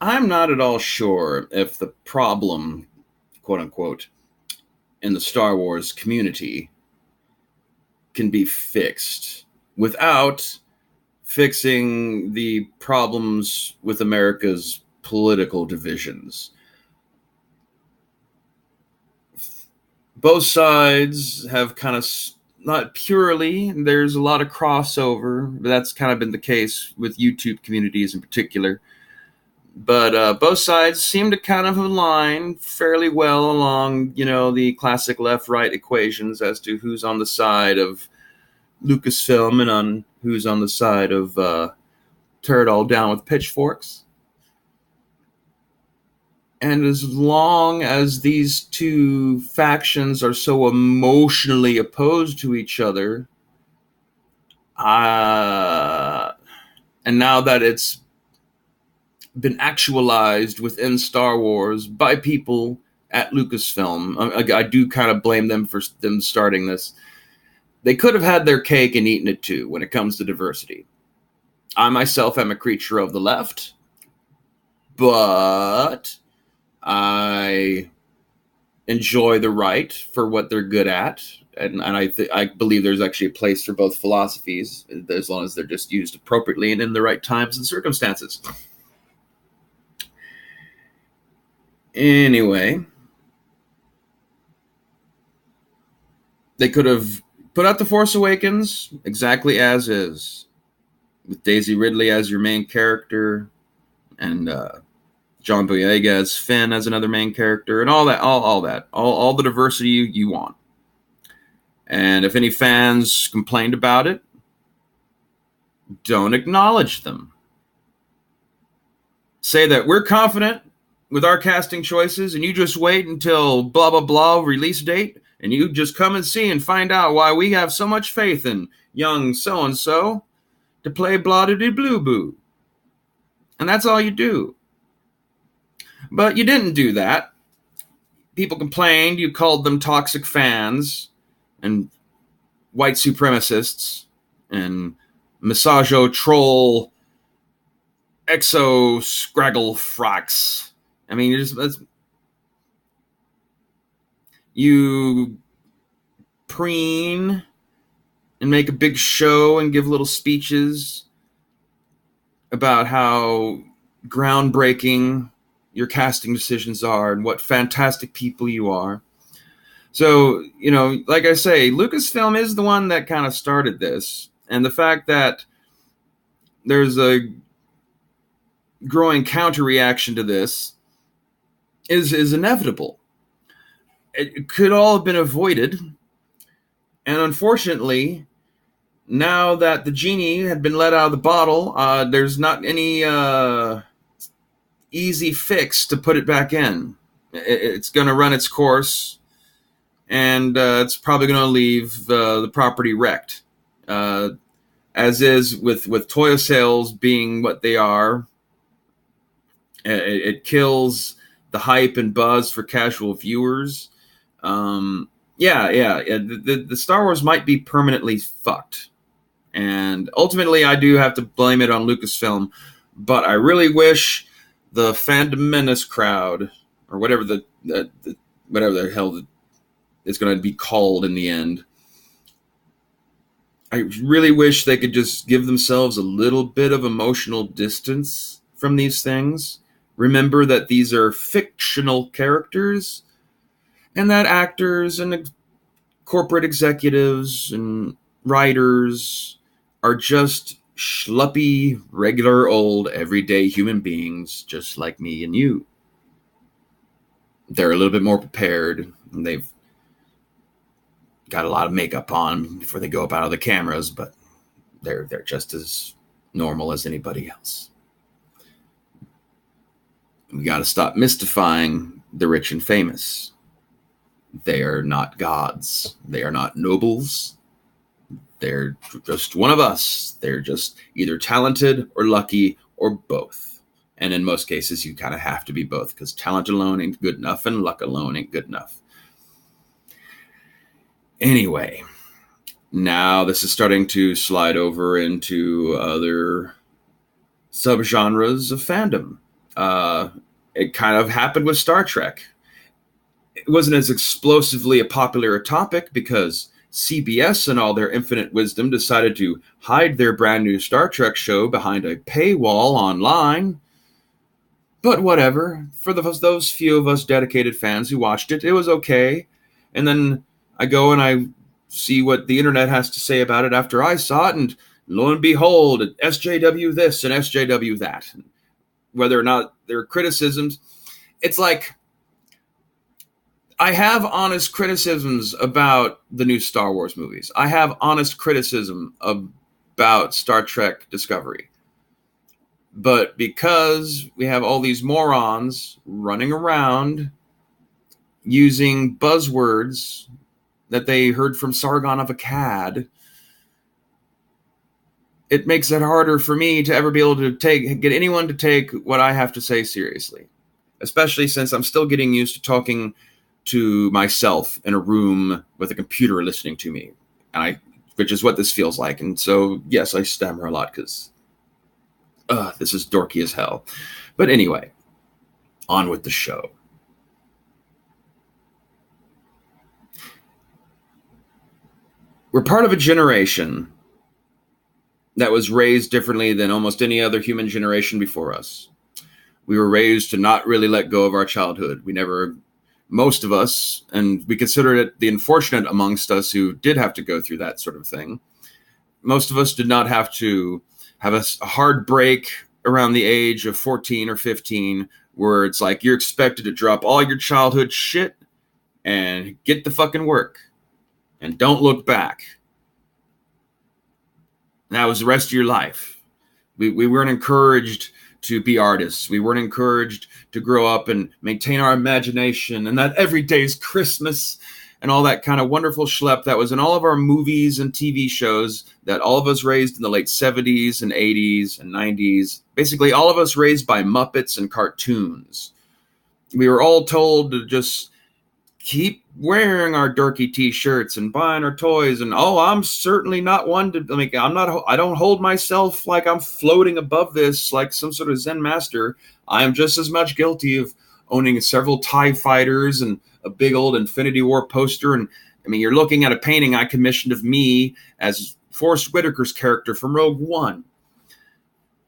I'm not at all sure if the problem, quote unquote, in the Star Wars community can be fixed without fixing the problems with America's political divisions. Both sides have kind of, not purely, there's a lot of crossover, but that's kind of been the case with YouTube communities in particular. But both sides seem to kind of align fairly well along, the classic left-right equations as to who's on the side of Lucasfilm and on who's on the side of tear it all down with pitchforks. And as long as these two factions are so emotionally opposed to each other, and now that it's been actualized within Star Wars by people at Lucasfilm, I do kind of blame them for them starting this. They could have had their cake and eaten it too when it comes to diversity. I myself am a creature of the left, but I enjoy the right for what they're good at, and I believe there's actually a place for both philosophies as long as they're just used appropriately and in the right times and circumstances. Anyway, they could have put out The Force Awakens exactly as is, with Daisy Ridley as your main character, and John Boyega as Finn as another main character, and all the diversity you want. And if any fans complained about it, don't acknowledge them. Say that we're confident with our casting choices, and you just wait until blah, blah, blah release date, and you just come and see and find out why we have so much faith in young so-and-so to play blah-de-de-blue-boo. And that's all you do. But you didn't do that. People complained, you called them toxic fans, and white supremacists, and misogyo troll exo scraggle frocks. I mean, you preen and make a big show and give little speeches about how groundbreaking your casting decisions are and what fantastic people you are. So, like I say, Lucasfilm is the one that kind of started this. And the fact that there's a growing counter-reaction to this is inevitable. It could all have been avoided. And unfortunately, now that the genie had been let out of the bottle, there's not any easy fix to put it back in. It's going to run its course, and it's probably going to leave the property wrecked. As is with toy sales being what they are, it kills the hype and buzz for casual viewers. The Star Wars might be permanently fucked. And ultimately, I do have to blame it on Lucasfilm, but I really wish the Fandom Menace crowd, or whatever the hell it's going to be called in the end, I really wish they could just give themselves a little bit of emotional distance from these things. Remember that these are fictional characters, and that actors and corporate executives and writers are just schluppy, regular, old, everyday human beings just like me and you. They're a little bit more prepared, and they've got a lot of makeup on before they go up out of the cameras, but they're just as normal as anybody else. We got to stop mystifying the rich and famous. They are not gods. They are not nobles. They're just one of us. They're just either talented or lucky or both. And in most cases, you kind of have to be both, because talent alone ain't good enough and luck alone ain't good enough. Anyway, now this is starting to slide over into other subgenres of fandom. It kind of happened with Star Trek. It wasn't as explosively a popular topic because CBS, in all their infinite wisdom, decided to hide their brand new Star Trek show behind a paywall online. But whatever. For those few of us dedicated fans who watched it, it was okay. And then I go and I see what the internet has to say about it after I saw it, and lo and behold, SJW this and SJW that. Whether or not there are criticisms, it's like I have honest criticisms about the new Star Wars movies. I have honest criticism about Star Trek Discovery. But because we have all these morons running around using buzzwords that they heard from Sargon of Akkad, it makes it harder for me to ever be able to get anyone to take what I have to say seriously. Especially since I'm still getting used to talking to myself in a room with a computer listening to me, which is what this feels like. And so, yes, I stammer a lot because this is dorky as hell. But anyway, on with the show. We're part of a generation that was raised differently than almost any other human generation before us. We were raised to not really let go of our childhood. Most of us, and we consider it the unfortunate amongst us who did have to go through that sort of thing, most of us did not have to have a hard break around the age of 14 or 15 where it's like you're expected to drop all your childhood shit and get the fucking work and don't look back. And that was the rest of your life. We weren't encouraged to be artists. We weren't encouraged to grow up and maintain our imagination and that every day's Christmas and all that kind of wonderful schlep that was in all of our movies and TV shows that all of us raised in the late 70s and 80s and 90s. Basically, all of us raised by Muppets and cartoons. We were all told to just keep wearing our dorky t-shirts and buying our toys, and I'm certainly not one to I don't hold myself like I'm floating above this like some sort of Zen master. I am just as much guilty of owning several TIE fighters and a big old Infinity War poster. And I mean, you're looking at a painting I commissioned of me as Forrest Whitaker's character from Rogue One.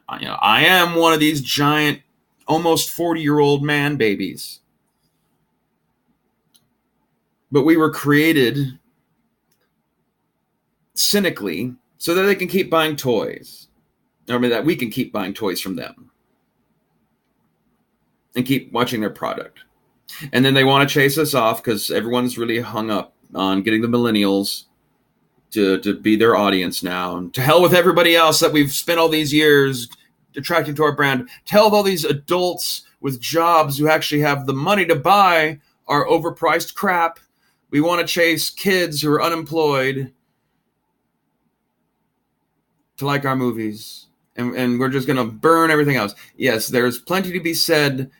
I am one of these giant, almost 40-year-old man babies. But we were created cynically so that they can keep buying toys. That we can keep buying toys from them. And keep watching their product. And then they want to chase us off because everyone's really hung up on getting the millennials to be their audience now. And to hell with everybody else that we've spent all these years attracting to our brand. To hell with all these adults with jobs who actually have the money to buy our overpriced crap. We want to chase kids who are unemployed to like our movies. And we're just going to burn everything else. Yes, there's plenty to be said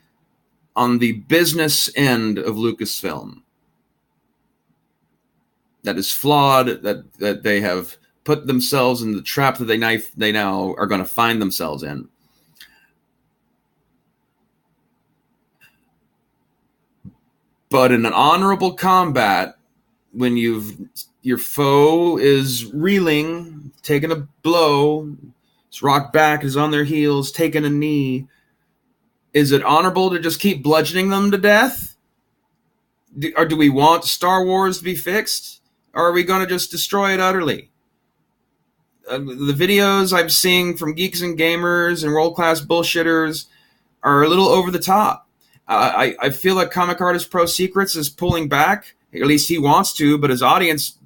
on the business end of Lucasfilm. That is flawed, that they have put themselves in the trap that they now are going to find themselves in. But in an honorable combat, when your foe is reeling, taking a blow, is rocked back, is on their heels, taking a knee, is it honorable to just keep bludgeoning them to death? Or do we want Star Wars to be fixed? Or are we going to just destroy it utterly? The videos I'm seeing from Geeks and Gamers and Worldclassbullshitters are a little over the top. I feel like Comic Artist Pro Secrets is pulling back. At least he wants to, but his audience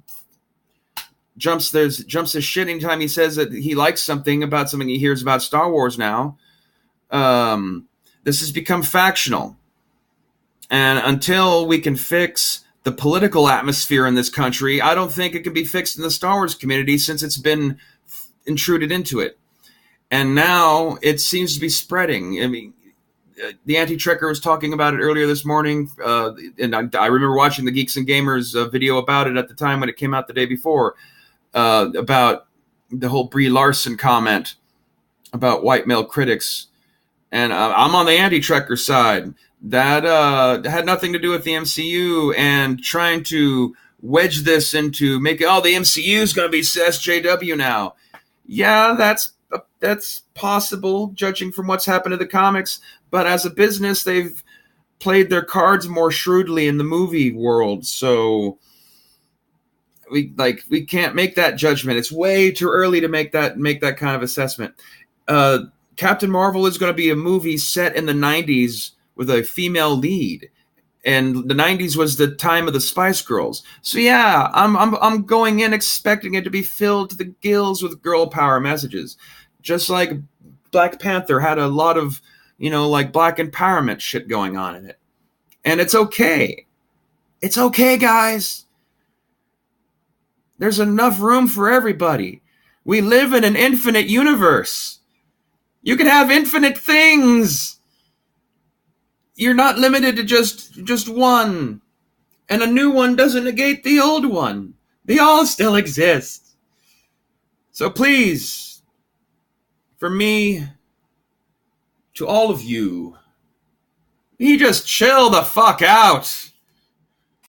jumps his shit anytime he says that he likes something about something he hears about Star Wars now. This has become factional. And until we can fix the political atmosphere in this country, I don't think it can be fixed in the Star Wars community since it's been intruded into it. And now it seems to be spreading. I mean, the Anti-Trekker was talking about it earlier this morning, and I remember watching the Geeks and Gamers video about it at the time when it came out the day before, about the whole Brie Larson comment about white male critics And I'm on the anti-Trekker side. That had nothing to do with the MCU and trying to wedge this into making, the MCU is going to be SJW now. Yeah, that's possible, judging from what's happened to the comics. But as a business, they've played their cards more shrewdly in the movie world. So we can't make that judgment. It's way too early to make that kind of assessment. Captain Marvel is going to be a movie set in the 90s with a female lead. And the 90s was the time of the Spice Girls. So yeah, I'm going in expecting it to be filled to the gills with girl power messages. Just like Black Panther had a lot of, like black empowerment shit going on in it. And it's okay. It's okay, guys. There's enough room for everybody. We live in an infinite universe. You can have infinite things. You're not limited to just one. And a new one doesn't negate the old one. They all still exist. So please, for me, to all of you, you just chill the fuck out.